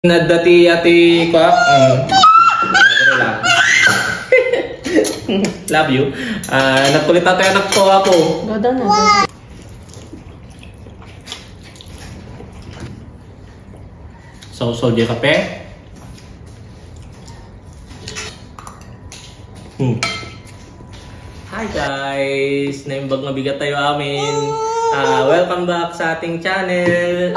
Nadati ati ko. Lang. Love you. Nagkulit tayo anak ko ako. Gada na. So di kape. Hi guys, naimbag na bigat tayo amin. Welcome back sa ating channel.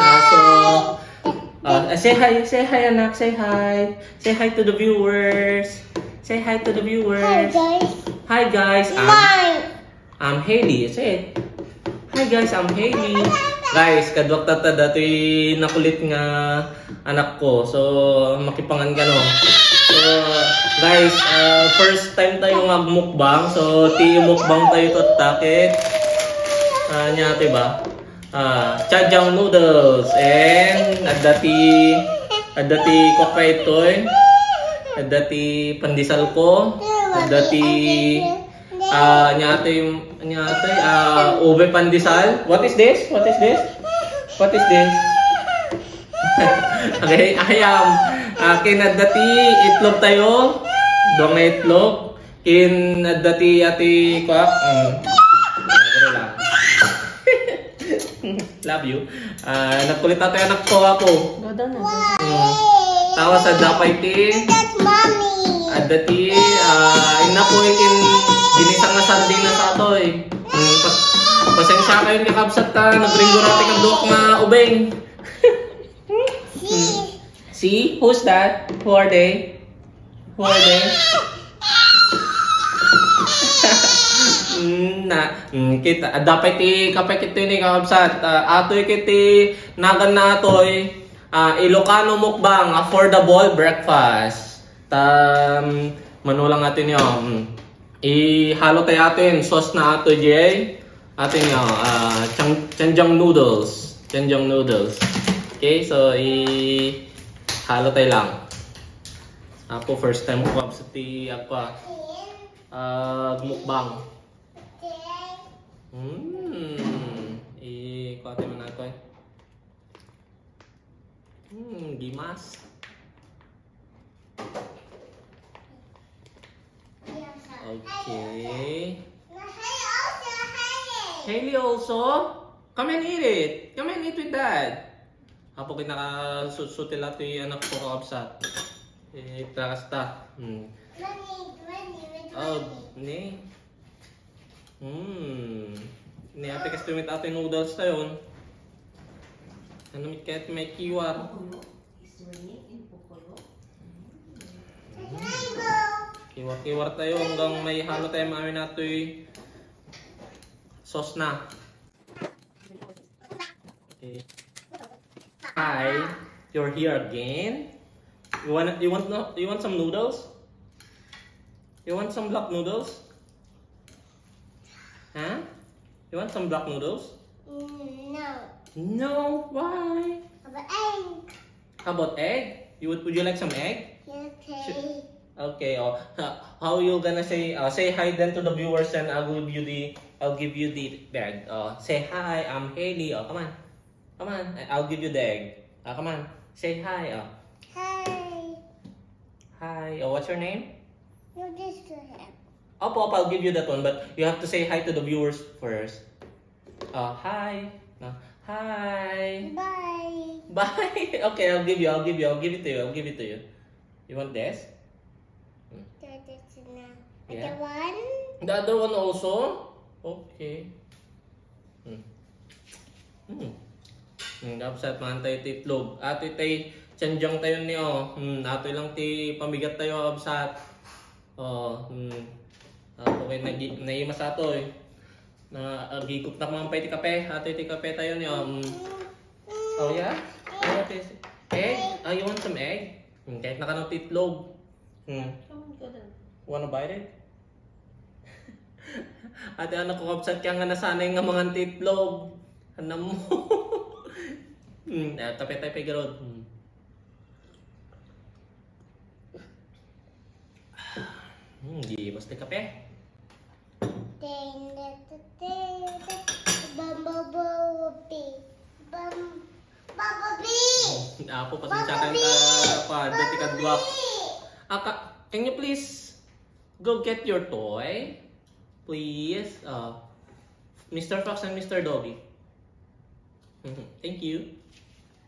Say hi anak, say hi. Say hi to the viewers. Say hi to the viewers. Hi guys. I'm Hailey. Say it. Hi guys, I'm Hailey. Guys, kadwak tata dato'y nakulit nga anak ko. So, makipangan ka no. So, guys, first time tayo magmukbang. So, mukbang tayo to takit. Nyate ba? Chajang noodles and adati kokpaitoy, adati pandesal ko, adati nyate ube pandesal. What is this? Okay, ayam. Kin adati itlog tayo, dong na itlog. Kin adati ati ko. Love you. Nagkulit tayo anak ko ako. Gada na. Tawa sa dapay ti. Adati inapo ikin ginisang na sardin na sa to eh. Pasensya kayo ni kabsat ta nagringgo natin ang duwak na ubeng. See? Who's that? Who are they? Kita dapat kapay kito ni kakabsat atoy kiti nagan na atoy Ilocano mukbang affordable breakfast manulang atin yung ihalo tayo atin sauce na ato jay atin yung chanjang noodles. Okay, so ihalo tayo lang ako first time ko sa ti mukbang. Ikuhatin mo na ito eh. Gimas. Okay. Hailey also? Come and eat it. Come and eat with dad. Apo kinakasutil natin yung anak ko kakabsat. Takasta. Oh, ni. Ni ate kasi tumit ato yung noodles tayo. Ano kahit may QR. Kiwar tayo hanggang may halo tayo maamin nato yung sauce na. Okay. Hi, you're here again. You want some noodles? You want some black noodles? Huh? You want some black noodles? No. No? Why? How about egg? How about egg? Would you like some egg? Okay. Okay. How you gonna say hi then to the viewers and I'll give you the bag. Say hi. I'm Hailey. Come on. I'll give you the egg. Come on. Say hi. Hi. Hi. What's your name? You just have. Opo, I'll give you that one, but you have to say hi to the viewers first. Hi. Hi. Bye. Bye. Okay, I'll give it to you. You want this? That's enough. Yeah. The one? The other one also? Okay. Kapsat man tayo titlog. Ato tayo tsanjang tayo niyo. Ato lang ti pamigat tayo kapsat. Okay, naimas ato eh. Gikup na mampay ti kape. Ato ti kape tayo niyo. Oh yeah? Egg? You want some egg? Kahit nakanong titlog. Wanna bite it? Ate anak ko kapsat kaya nga nasanay nga mga titlog. Hanam mo. Kape tayo garod. Di basta kape. Apo, pasensya kayo dati kadwa. Can you please go get your toy? Please. Mr. Fox and Mr. Dobby. Thank you.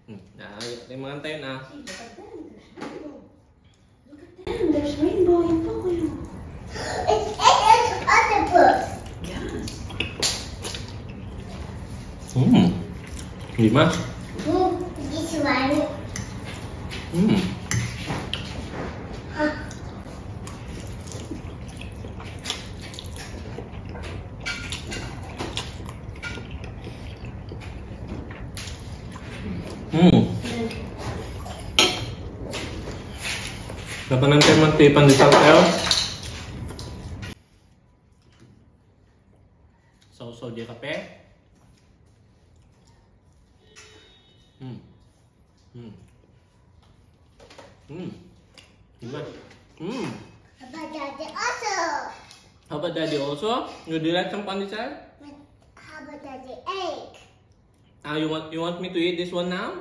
Yung mga tayo na. Look at them. There's rainbow in Tokyo. It's octopus. Yes. Lima. This one. Kapanan tayo magtipan di tayo. Sausaw di kape. Diba? How about Daddy also? How about Daddy also? You do like some pandesal? How about Daddy egg? You want me to eat this one now?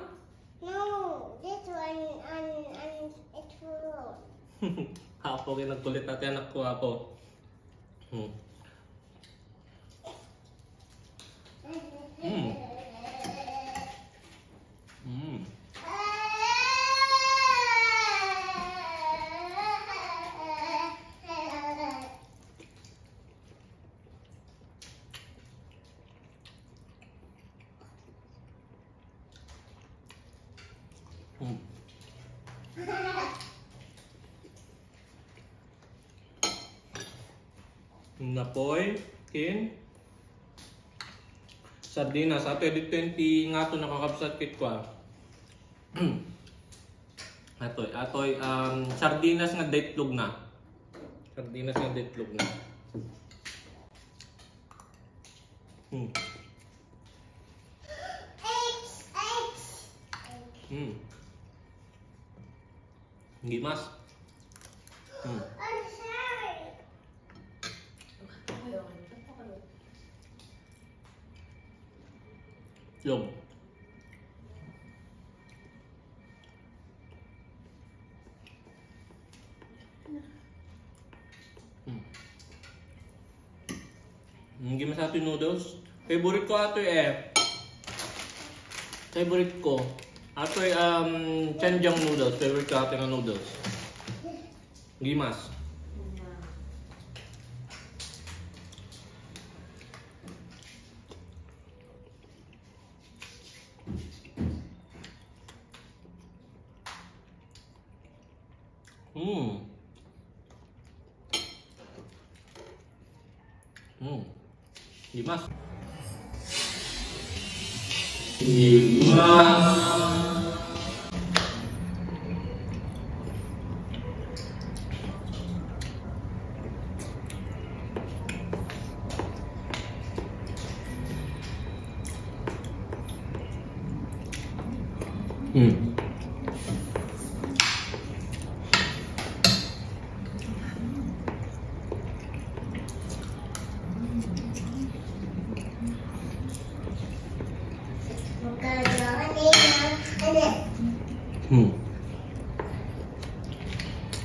No, this one and it's full. Apo, kayo nagkulit natin anak ko, Apo. Napoy, kin sardinas ato edit 20 nga to nakakabsat kit ko. Atoy sardinas nga daitlog na. Sardinas nga daitlog na. Eggs. Gimas. I'm sorry. Log. Gimas ato yung noodles. Favorite ko ato favorite ko. Ato Chanjang noodles. Favorite ko ato yung noodles. Gimas. Dimas.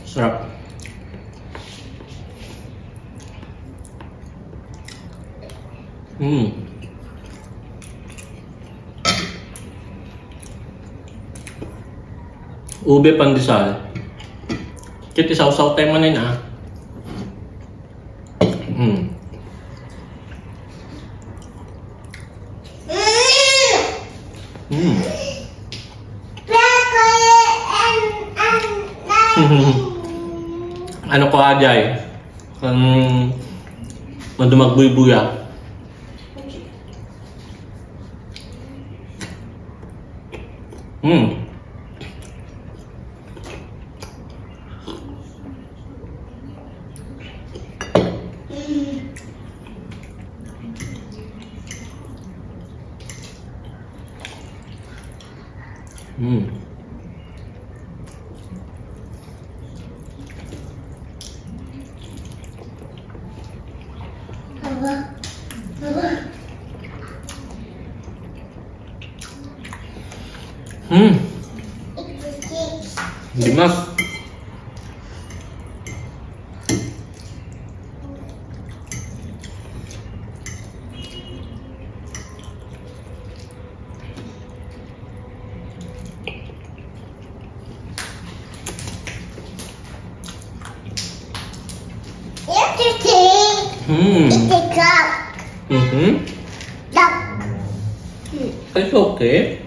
Sarap. Ube pandesal. Kit isaw-saw tayo manin Ano ko ajay? Magbuy-buya. Dimas. It's a cup. Cup. It's okay.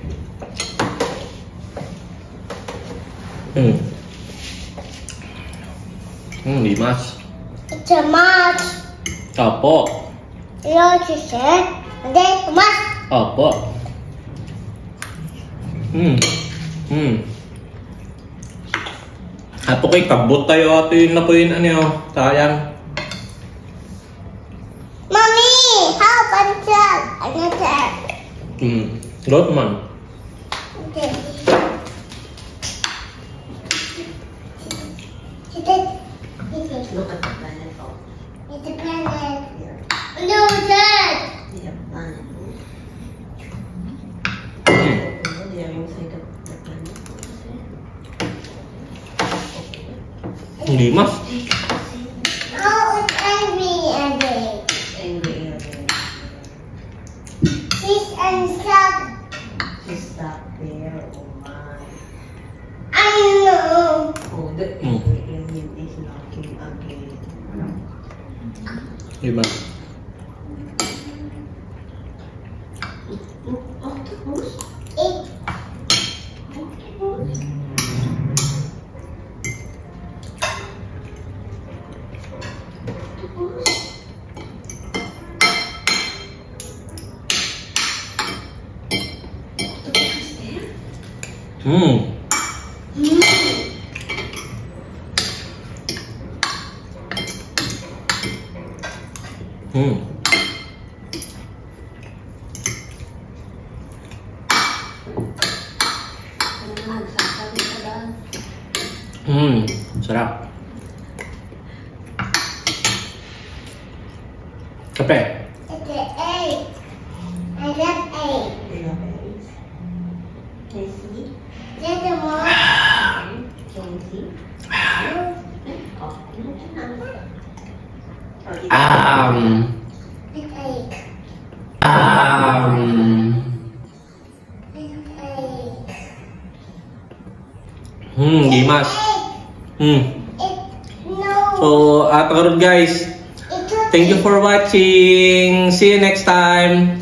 Dimas. It's a mouse. Opo. Yours is it. And then mouse. Opo. Ato kay kabot tayo ato yun na po yun ano sayang. Mommy, how about that? Another. Good man. Okay. Look at the planet. Oh. It's a planet. No, Dad. Yeah, planet. Yeah, inside the planet. Dimas. Oh, it's angry again. Angry. She's unstuck. She's stuck there. Oh my. I know. Oh, the alien is knocking again. Dimas. Octopus? It. Octopus? Sarap. Kape. It's an egg. I love egg. They love eggs. Can you see? There's a more. Can you see? Oh, It's egg. Dimas. No. So, karon guys, thank you for watching. See you next time.